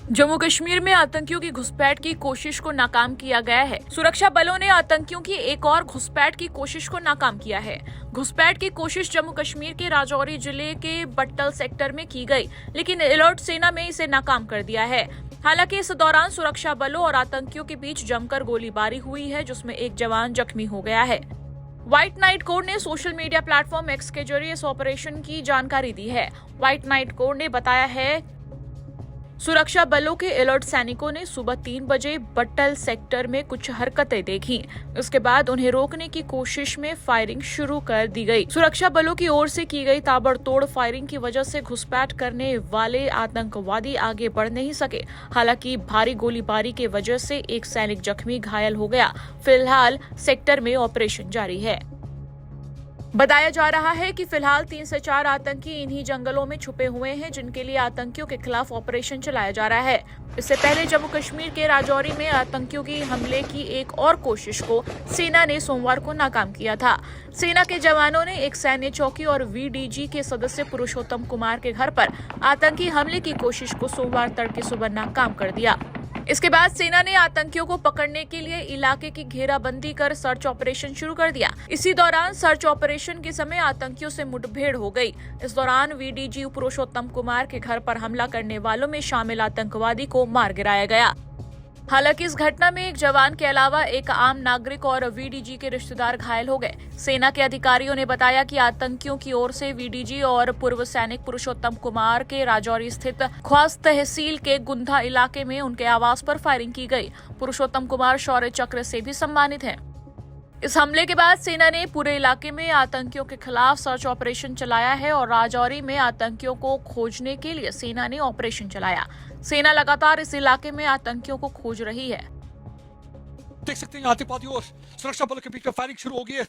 जम्मू कश्मीर में आतंकियों की घुसपैठ की कोशिश को नाकाम किया गया है। सुरक्षा बलों ने आतंकियों की एक और घुसपैठ की कोशिश को नाकाम किया है। घुसपैठ की कोशिश जम्मू कश्मीर के राजौरी जिले के बट्टल सेक्टर में की गई, लेकिन अलर्ट सेना में इसे नाकाम कर दिया है। हालांकि इस दौरान सुरक्षा बलों और आतंकियों के बीच जमकर गोलीबारी हुई है, जिसमें एक जवान जख्मी हो गया है। व्हाइट नाइट कोर ने सोशल मीडिया प्लेटफॉर्म एक्स के जरिए इस ऑपरेशन की जानकारी दी है। व्हाइट नाइट कोर ने बताया है, सुरक्षा बलों के अलर्ट सैनिकों ने सुबह 3 बजे बट्टल सेक्टर में कुछ हरकतें देखी। इसके बाद उन्हें रोकने की कोशिश में फायरिंग शुरू कर दी गई। सुरक्षा बलों की ओर से की गई ताबड़तोड़ फायरिंग की वजह से घुसपैठ करने वाले आतंकवादी आगे बढ़ नहीं सके। हालांकि भारी गोलीबारी की वजह से एक सैनिक जख्मी घायल हो गया। फिलहाल सेक्टर में ऑपरेशन जारी है। बताया जा रहा है कि फिलहाल 3 से 4 आतंकी इन्हीं जंगलों में छुपे हुए हैं, जिनके लिए आतंकियों के खिलाफ ऑपरेशन चलाया जा रहा है। इससे पहले जम्मू कश्मीर के राजौरी में आतंकियों की हमले की एक और कोशिश को सेना ने सोमवार को नाकाम किया था। सेना के जवानों ने एक सैन्य चौकी और वीडीजी के सदस्य पुरुषोत्तम कुमार के घर पर आतंकी हमले की कोशिश को सोमवार तड़के सुबह नाकाम कर दिया। इसके बाद सेना ने आतंकियों को पकड़ने के लिए इलाके की घेराबंदी कर सर्च ऑपरेशन शुरू कर दिया। इसी दौरान सर्च ऑपरेशन के समय आतंकियों से मुठभेड़ हो गई। इस दौरान वीडीजी पुरुषोत्तम कुमार के घर पर हमला करने वालों में शामिल आतंकवादी को मार गिराया गया। हालांकि इस घटना में एक जवान के अलावा एक आम नागरिक और वीडीजी के रिश्तेदार घायल हो गए। सेना के अधिकारियों ने बताया कि आतंकियों की ओर से वीडीजी और पूर्व सैनिक पुरुषोत्तम कुमार के राजौरी स्थित ख्वास तहसील के गुंधा इलाके में उनके आवास पर फायरिंग की गई। पुरुषोत्तम कुमार शौर्य चक्र से भी सम्मानित हैं। इस हमले के बाद सेना ने पूरे इलाके में आतंकियों के खिलाफ सर्च ऑपरेशन चलाया है और राजौरी में आतंकियों को खोजने के लिए सेना ने ऑपरेशन चलाया। सेना लगातार इस इलाके में आतंकियों को खोज रही है। देख सकते हैं आतंकवादियों और सुरक्षा बलों के बीच में फायरिंग शुरू हो गई है।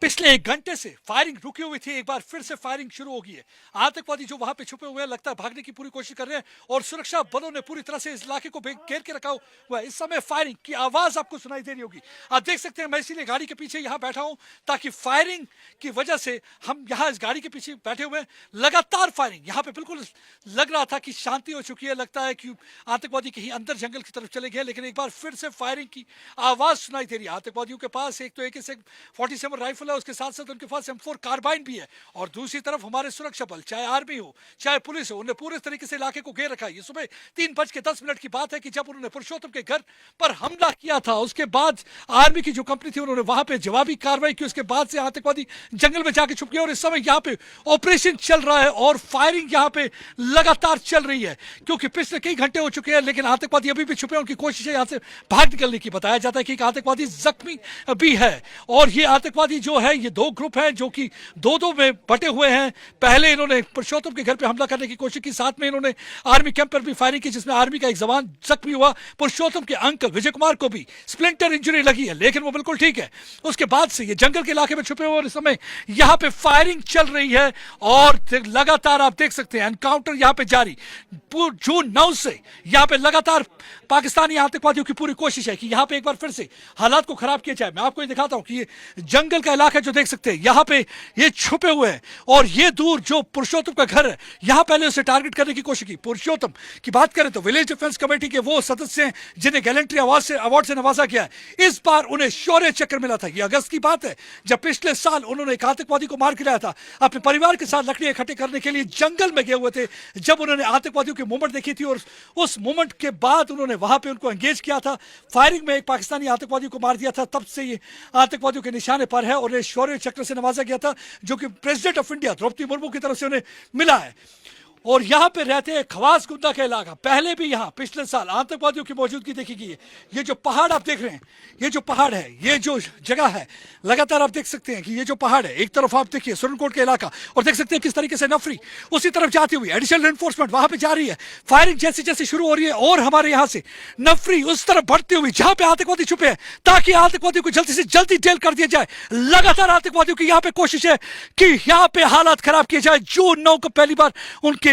पिछले 1 घंटे से फायरिंग रुकी हुई थी, एक बार फिर से फायरिंग शुरू हो गई है। आतंकवादी जो वहां पे छुपे हुए हैं, लगता है भागने की पूरी कोशिश कर रहे हैं और सुरक्षा बलों ने पूरी तरह से इस इलाके को घेर के रखा हुआ है। इस समय फायरिंग की आवाज आपको सुनाई दे रही होगी। आप देख सकते हैं, मैं इसीलिए गाड़ी के पीछे यहाँ बैठा हूँ ताकि फायरिंग की वजह से हम यहाँ इस गाड़ी के पीछे बैठे हुए हैं। लगातार फायरिंग यहाँ पे बिल्कुल लग रहा था कि शांति हो चुकी है। लगता है कि आतंकवादी कहीं अंदर जंगल की तरफ चले गए, लेकिन एक बार फिर से फायरिंग की आवाज सुनाई दे रही है। आतंकवादियों के पास एक तो AK-47 राइफल है, उसके साथ साथ उनके पास M4 कार्बाइन भी है और दूसरी तरफ हमारे सुरक्षा बल, चाहे आर्मी हो चाहे पुलिस हो, उन्होंने पूरे तरीके से इलाके को घेर रखा है। ये सुबह 3:10 की बात है कि जब उन्होंने पुरुषोत्तम के घर पर हमला किया था, उसके बाद आर्मी की जो कंपनी थी उन्होंने वहां पे जवाबी कार्रवाई की। उसके बाद से आतंकवादी जंगल में जाके छुप गए और इस समय यहाँ पे ऑपरेशन चल रहा है और फायरिंग यहाँ पे लगातार चल रही है, क्योंकि पिछले कई घंटे हो चुके हैं लेकिन आतंकवादी अभी भी छुपे हैं। उनकी कोशिश है यहाँ से भाग निकलने की। बताया जाता है कि एक आतंकवादी जख्मी भी है और ये आतंकवादी जो है, ये 2 ग्रुप हैं जो कि 2-2 में बटे हुए हैं। पहले इन्होंने पुरुषोत्तम के घर पे हमला करने की कोशिश की, साथ में इन्होंने आर्मी कैंप पर भी फायरिंग की, जिसमें आर्मी का एक जवान जख्मी हुआ। पुरुषोत्तम के अंकल विजय कुमार को भी स्प्लिंटर इंजरी लगी है, लेकिन वो बिल्कुल ठीक है। उसके बाद से ये जंगल के इलाके में छुपे हुए और इस समय यहाँ पे फायरिंग चल रही है और लगातार आप देख सकते हैं एनकाउंटर यहाँ पे जारी। जून 9 से यहाँ पे लगातार पाकिस्तानी आतंकवादियों की पूरी कोशिश है कि यहाँ पे एक बार फिर से हालात को खराब किया जाए। मैं आपको ये दिखाता हूँ कि ये जंगल का इलाका जो देख सकते हैं, यहाँ पे ये छुपे हुए हैं और ये दूर जो पुरुषोत्तम का घर है, यहाँ पहले उसे टारगेट करने की कोशिश की। पुरुषोत्तम की बात करें तो विलेज डिफेंस कमेटी के वो सदस्य हैं जिन्हें गैलेंट्री अवार्ड से नवाजा गया है। इस बार उन्हें शौर्य चक्र मिला था। ये अगस्त की बात है जब पिछले साल उन्होंने एक आतंकवादी को मार गिराया था। अपने परिवार के साथ लकड़ियां इकट्ठे करने के लिए जंगल में गए हुए थे जब उन्होंने आतंकवादियों की मूवमेंट देखी थी और उस मूवमेंट के बाद उन्होंने वहां पे उनको एंगेज किया था। फायरिंग में एक पाकिस्तानी आतंकवादी को मार दिया था। तब से ये आतंकवादियों के निशाने पर है और ये शौर्य चक्र से नवाजा गया था, जो कि president of India Droupadi Murmu की तरफ से उन्हें मिला है। और यहाँ पे रहते हैं खवास गुंदा का इलाका। पहले भी यहाँ पिछले साल आतंकवादियों की मौजूदगी देखी गई है। ये जो पहाड़ आप देख रहे हैं, ये जो पहाड़ है, ये जो जगह है, लगातार आप देख सकते हैं कि ये जो पहाड़ है, एक तरफ आप देखिए सुरनकोट का इलाका और देख सकते हैं किस तरीके से नफरी उसी तरफ जाती हुई एडिशनल एनफोर्समेंट वहां पे जा रही है। फायरिंग जैसे जैसे शुरू हो रही है और हमारे यहाँ से नफरी उस तरफ बढ़ती हुई जहां पे आतंकवादी छुपे हैं, ताकि आतंकवादियों को जल्दी से जल्दी जेल कर दिया जाए। लगातार आतंकवादियों की यहाँ पे कोशिश है कि यहाँ पे हालात खराब किए जाए। जून 9 को पहली बार उनके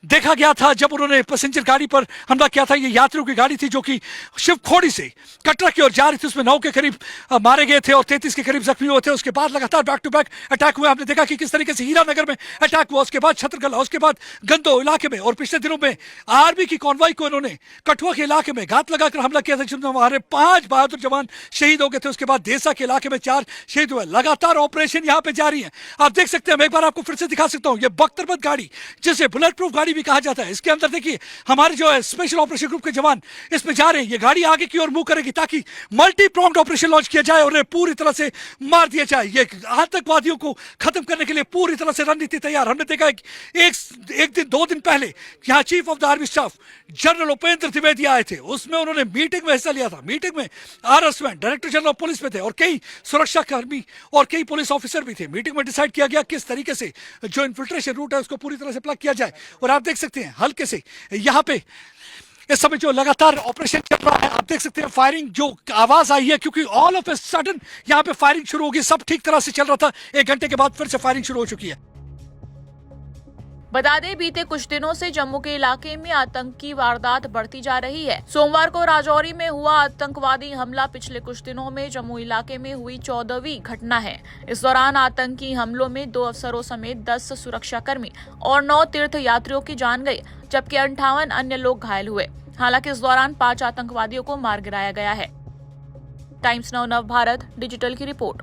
देखा गया था जब उन्होंने पैसेंजर गाड़ी पर हमला किया था। ये यात्रियों की गाड़ी थी जो कि शिवखोड़ी से कटरा की ओर जा रही थी। उसमें 9 के करीब मारे गए थे और 33 के करीब जख्मी हुए थे। उसके बाद लगातार बैक टू बैक अटैक हुए। आपने देखा कि किस तरीके से हीरानगर में अटैक हुआ, उसके बाद छतरगला, उसके बाद गंदो इलाके में, और पिछले दिनों में आर्मी की कॉन्वॉय को इन्होंने कठुआ के इलाके में घात लगाकर हमला किया था, जिसमें हमारे 5 बहादुर जवान शहीद हो गए थे। उसके बाद देसा के इलाके में 4 शहीद हुए। लगातार ऑपरेशन यहाँ पे जारी है। आप देख सकते हैं, मैं एक बार आपको फिर से दिखा सकता हूँ, ये बख्तरबंद गाड़ी जिसे बुलेट प्रूफ गाड़ी भी कहा जाता है, इसके अंदर देखिए हमारे जो है स्पेशल ऑपरेशन ग्रुप के जवान इसमें जा रहे हैं। ये गाड़ी आगे की ओर मूव करेगी ताकि मल्टी प्रोंग्ड ऑपरेशन लॉन्च किया जाए और उन्हें पूरी तरह से मार दिया जाए। ये आतंकवादियों को खत्म करने के लिए पूरी तरह से रणनीति तैयार। हमने देखा कि एक दिन 2 दिन पहले यहाँ chief of the army staff general Upendra Dwivedi आए थे। उसमें उन्होंने मीटिंग में हिस्सा लिया था। मीटिंग में RSN director general of police में थे और कई सुरक्षा कर्मी और कई पुलिस ऑफिसर भी थे। मीटिंग में डिसाइड किया गया किस तरीके से जो इन्फिल्ट्रेशन रूट है उसको पूरी तरह से प्लग किया जाए। और आप देख सकते हैं हल्के से यहाँ पे इस समय जो लगातार ऑपरेशन चल रहा है, आप देख सकते हैं फायरिंग जो आवाज आई है, क्योंकि ऑल ऑफ ए सडन यहाँ पे फायरिंग शुरू होगी। सब ठीक तरह से चल रहा था, 1 घंटे के बाद फिर से फायरिंग शुरू हो चुकी है। बता दें, बीते कुछ दिनों से जम्मू के इलाके में आतंकी वारदात बढ़ती जा रही है। सोमवार को राजौरी में हुआ आतंकवादी हमला पिछले कुछ दिनों में जम्मू इलाके में हुई 14वीं घटना है। इस दौरान आतंकी हमलों में 2 अफसरों समेत 10 सुरक्षाकर्मी और 9 तीर्थ यात्रियों की जान गई, जबकि 58 अन्य लोग घायल हुए। हालांकि इस दौरान 5 आतंकवादियों को मार गिराया गया है। टाइम्स नाउ नव भारत डिजिटल की रिपोर्ट।